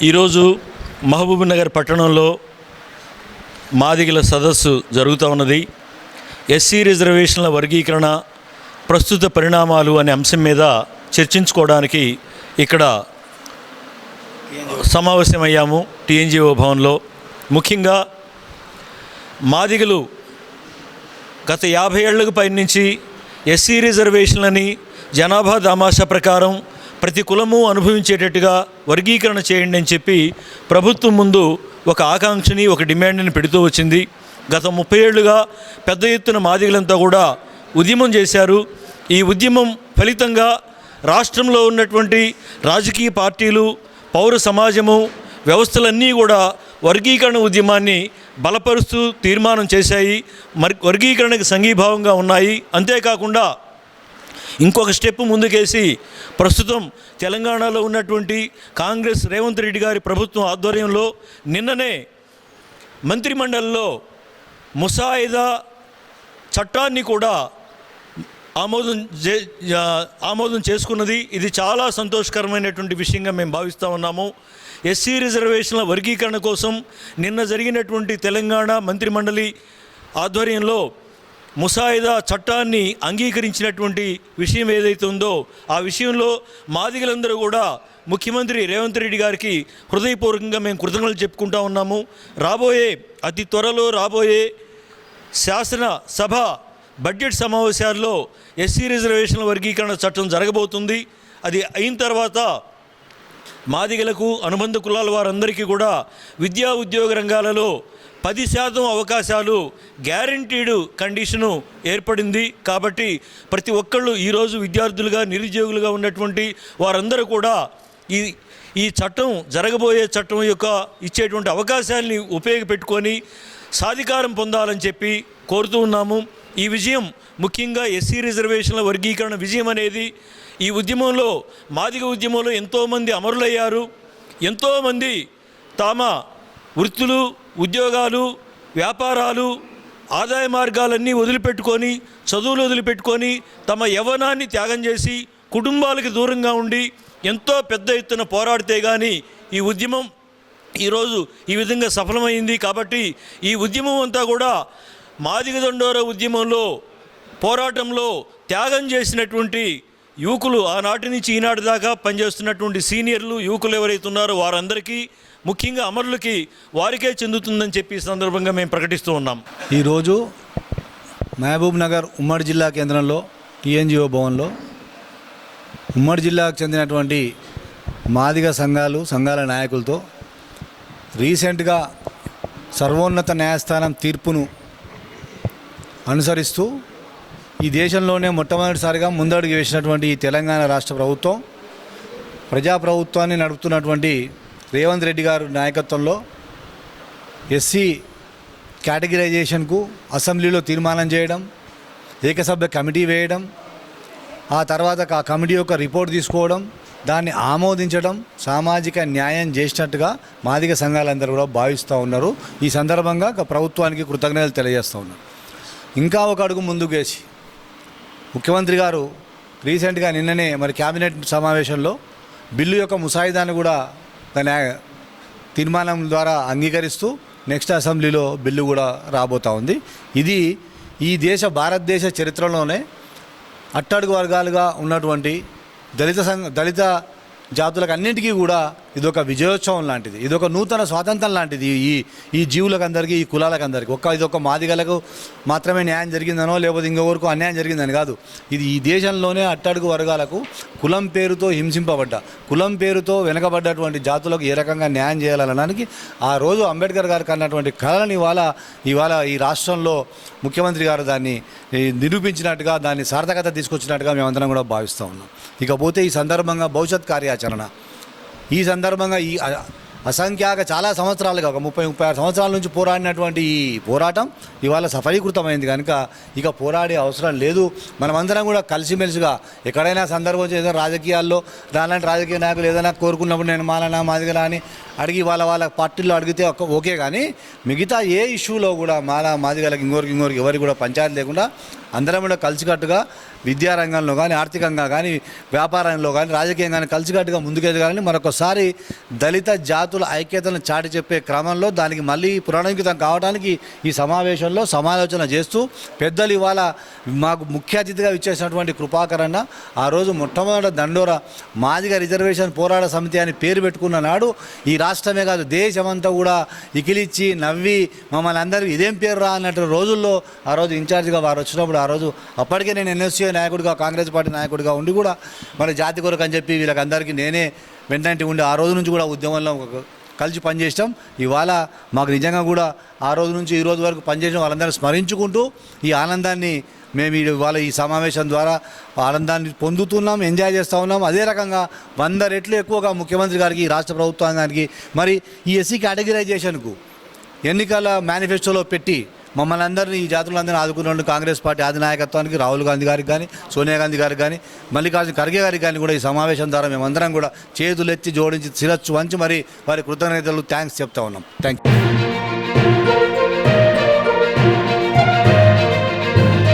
ఈరోజు మహబూబ్నగర్ పట్టణంలో మాదిగల సదస్సు జరుగుతూ ఉన్నది. ఎస్సీ రిజర్వేషన్ల వర్గీకరణ ప్రస్తుత పరిణామాలు అనే అంశం మీద చర్చించుకోవడానికి ఇక్కడ సమావేశమయ్యాము టీఎన్జిఓ భవన్లో. ముఖ్యంగా మాదిగలు గత 50 ఏళ్లకు పైనుంచి ఎస్సీ రిజర్వేషన్లని జనాభా దామాషా ప్రకారం ప్రతి కులము అనుభవించేటట్టుగా వర్గీకరణ చేయండి అని చెప్పి ప్రభుత్వం ముందు ఒక ఆకాంక్షని, ఒక డిమాండ్ని పెడుతూ వచ్చింది. గత 30 ఏళ్లుగా పెద్ద ఎత్తున మాదిగలంతా కూడా ఉద్యమం చేశారు. ఈ ఉద్యమం ఫలితంగా రాష్ట్రంలో ఉన్నటువంటి రాజకీయ పార్టీలు, పౌర సమాజము, వ్యవస్థలన్నీ కూడా వర్గీకరణ ఉద్యమాన్ని బలపరుస్తూ తీర్మానం చేశాయి. వర్గీకరణకు సంఘీభావంగా ఉన్నాయి. అంతేకాకుండా ఇంకొక స్టెప్ ముందుకేసి ప్రస్తుతం తెలంగాణలో ఉన్నటువంటి కాంగ్రెస్ రేవంత్ రెడ్డి గారి ప్రభుత్వం ఆధ్వర్యంలో నిన్ననే మంత్రిమండలిలో ముసాయిదా చట్టాన్ని కూడా ఆమోదం చేసుకున్నది. ఇది చాలా సంతోషకరమైనటువంటి విషయంగా మేము భావిస్తూ ఉన్నాము. ఎస్సీ రిజర్వేషన్ల వర్గీకరణ కోసం నిన్న జరిగినటువంటి తెలంగాణ మంత్రిమండలి ఆధ్వర్యంలో ముసాయిదా చట్టాన్ని అంగీకరించినటువంటి విషయం ఏదైతే ఉందో ఆ విషయంలో మాదిగలందరూ కూడా ముఖ్యమంత్రి రేవంత్ రెడ్డి గారికి హృదయపూర్వకంగా మేము కృతజ్ఞతలు చెప్పుకుంటా ఉన్నాము. అతి త్వరలో రాబోయే శాసనసభ బడ్జెట్ సమావేశాల్లో ఎస్సీ రిజర్వేషన్ల వర్గీకరణ చట్టం జరగబోతుంది. అది అయిన తర్వాత మాదిగలకు, అనుబంధ కులాల వారందరికీ కూడా విద్యా ఉద్యోగ రంగాలలో 10% అవకాశాలు గ్యారంటీడ్ కండిషను ఏర్పడింది. కాబట్టి ప్రతి ఒక్కళ్ళు ఈరోజు విద్యార్థులుగా, నిరుద్యోగులుగా ఉన్నటువంటి వారందరూ కూడా ఈ చట్టం, జరగబోయే చట్టం యొక్క ఇచ్చేటువంటి అవకాశాలని ఉపయోగపెట్టుకొని సాధికారం పొందాలని చెప్పి కోరుతూ ఉన్నాము. ఈ విజయం ముఖ్యంగా ఎస్సీ రిజర్వేషన్ల వర్గీకరణ విజయం అనేది ఈ ఉద్యమంలో, మాదిగ ఉద్యమంలో ఎంతోమంది అమరులయ్యారు. ఎంతోమంది తమ వృత్తులు, ఉద్యోగాలు, వ్యాపారాలు, ఆదాయ మార్గాలన్నీ వదిలిపెట్టుకొని, చదువులు వదిలిపెట్టుకొని, తమ యవ్వనాన్ని త్యాగం చేసి కుటుంబాలకు దూరంగా ఉండి ఎంతో పెద్ద ఎత్తున పోరాడితే కానీ ఈ ఉద్యమం ఈరోజు ఈ విధంగా సఫలమైంది. కాబట్టి ఈ ఉద్యమం అంతా కూడా మాదిగ దండోర ఉద్యమంలో, పోరాటంలో త్యాగం చేసినటువంటి యువకులు, ఆనాటి నుంచి ఈనాటి దాకా పనిచేస్తున్నటువంటి సీనియర్లు, యువకులు ఎవరైతే ఉన్నారో వారందరికీ, ముఖ్యంగా అమరులకి వారికే చెందుతుందని చెప్పి ఈ సందర్భంగా మేము ప్రకటిస్తూ ఉన్నాం. ఈరోజు మహబూబ్ నగర్ ఉమ్మడి జిల్లా కేంద్రంలో టీఎన్జిఓ భవన్లో ఉమ్మడి జిల్లాకు చెందినటువంటి మాదిగ సంఘాల నాయకులతో రీసెంట్గా సర్వోన్నత న్యాయస్థానం తీర్పును అనుసరిస్తూ ఈ దేశంలోనే మొట్టమొదటిసారిగా ముందడుగు వేసినటువంటి ఈ తెలంగాణ రాష్ట్ర ప్రభుత్వం, ప్రజాప్రభుత్వాన్ని నడుపుతున్నటువంటి రేవంత్ రెడ్డి గారు నాయకత్వంలో ఎస్సీ కేటగిరైజేషన్కు అసెంబ్లీలో తీర్మానం చేయడం, ఏకసభ్య కమిటీ వేయడం, ఆ తర్వాత ఆ కమిటీ యొక్క రిపోర్ట్ తీసుకోవడం, దాన్ని ఆమోదించడం సామాజిక న్యాయం చేసినట్టుగా మాదిగ సంఘాలందరూ కూడా భావిస్తూ ఉన్నారు. ఈ సందర్భంగా ప్రభుత్వానికి కృతజ్ఞతలు తెలియజేస్తూ ఉన్నారు. ఇంకా ఒక అడుగు ముందుకేసి ముఖ్యమంత్రి గారు రీసెంట్గా నిన్ననే క్యాబినెట్ సమావేశంలో బిల్లు యొక్క ముసాయిదాను కూడా దాని తీర్మానం ద్వారా అంగీకరిస్తూ నెక్స్ట్ అసెంబ్లీలో బిల్లు కూడా రాబోతూ ఉంది. ఇది భారతదేశ చరిత్రలోనే అట్టడుగు వర్గాలుగా ఉన్నటువంటి దళిత జాతులకు అన్నింటికీ కూడా ఇదొక విజయోత్సవం లాంటిది, ఇదొక నూతన స్వాతంత్రం లాంటిది. ఈ జీవులకు అందరికీ, ఈ కులాలకు అందరికీ, ఇదొక మాదిగలకు మాత్రమే న్యాయం జరిగిందనో లేకపోతే ఇంకొకరికి అన్యాయం జరిగిందని కాదు. ఇది ఈ దేశంలోనే అట్టడుగు వర్గాలకు కులం పేరుతో హింసింపబడ్డ, కులం పేరుతో వెనకబడ్డటువంటి జాతులకు ఏ రకంగా న్యాయం చేయాలనడానికి ఆ రోజు అంబేద్కర్ గారు కన్నటువంటి కళని ఇవాళ ఈ రాష్ట్రంలో ముఖ్యమంత్రి గారు దాన్ని నిరూపించినట్టుగా, దాన్ని సార్థకత తీసుకొచ్చినట్టుగా మేమందరం కూడా భావిస్తూ ఉన్నాం. ఇకపోతే ఈ సందర్భంగా భవిష్యత్ కార్యాచరణ, ఈ సందర్భంగా ఈ అసంఖ్యాక చాలా సంవత్సరాలుగా, ఒక 30-36 సంవత్సరాల నుంచి పోరాడినటువంటి ఈ పోరాటం ఇవాళ సఫలీకృతమైంది కనుక ఇక పోరాడే అవసరం లేదు. మనమందరం కూడా కలిసిమెలిసిగా ఎక్కడైనా సందర్భం ఏదైనా రాజకీయాల్లో రాలాంటి రాజకీయ నాయకులు ఏదైనా కోరుకున్నప్పుడు నేను మాదిగలా అని అడిగి వాళ్ళ పార్టీల్లో అడిగితే ఓకే, కానీ మిగతా ఏ ఇష్యూలో కూడా మాదిగలకు ఇంకోరికి ఎవరికి కూడా పంచాయతీ లేకుండా అందరం కూడా కలిసికట్టుగా విద్యారంగంలో కానీ, ఆర్థికంగా కానీ, వ్యాపారంలో కానీ, రాజకీయంగా కానీ కలిసికట్టుగా ముందుకెదగాలని మరొకసారి దళిత జాతుల ఐక్యతను చాటి చెప్పే క్రమంలో దానికి మళ్ళీ పునరంకితం కావడానికి ఈ సమావేశంలో సమాలోచన చేస్తూ పెద్దలు ఇవాళ మాకు ముఖ్య అతిథిగా ఇచ్చేసినటువంటి కృపాకరన్న ఆ రోజు మొట్టమొదటి దండోర మాదిగ రిజర్వేషన్ పోరాట సమితి అని పేరు పెట్టుకున్న నాడు ఈ రాష్ట్రమే కాదు దేశమంతా కూడా ఇకిలిచ్చి నవ్వి మమ్మల్ని అందరూ ఇదేం పేరు రా అన్నట్టు రోజుల్లో ఆ రోజు ఇన్ఛార్జిగా వారు వచ్చినప్పుడు ఆ రోజు అప్పటికే నేను ఎన్ఎస్సీ నాయకుడిగా, కాంగ్రెస్ పార్టీ నాయకుడిగా ఉండి కూడా మరి జాతి కొరకు అని చెప్పి వీళ్ళకందరికీ నేనే వెంటనే ఉండి ఆ రోజు నుంచి కూడా ఉద్యమంలో కలిసి పనిచేస్తాం. ఇవాళ మాకు నిజంగా కూడా ఆ రోజు నుంచి ఈ రోజు వరకు పనిచేసిన వాళ్ళందరినీ స్మరించుకుంటూ ఈ ఆనందాన్ని మేము ఇవాళ ఈ సమావేశం ద్వారా ఆనందాన్ని పొందుతున్నాం, ఎంజాయ్ చేస్తూ ఉన్నాం. అదే రకంగా 100 రెట్లు ఎక్కువగా ముఖ్యమంత్రి గారికి, ఈ రాష్ట్ర ప్రభుత్వానికి మరి ఈ ఎస్సీ కేటగిరైజేషన్కు ఎన్నికల మేనిఫెస్టోలో పెట్టి మమ్మల్ని అందరినీ ఈ జాతులందరినీ ఆదుకున్న కాంగ్రెస్ పార్టీ అధినాయకత్వానికి రాహుల్ గాంధీ గారికి కానీ, సోనియా గాంధీ గారికి కానీ, మల్లికార్జున ఖర్గే గారికి కానీ కూడా ఈ సమావేశం ద్వారా మేమందరం కూడా చేతులెత్తి జోడించి శిరస్సు వంచి మరి వారి కృతజ్ఞతలు థ్యాంక్స్ చెప్తా ఉన్నాం. Thank you.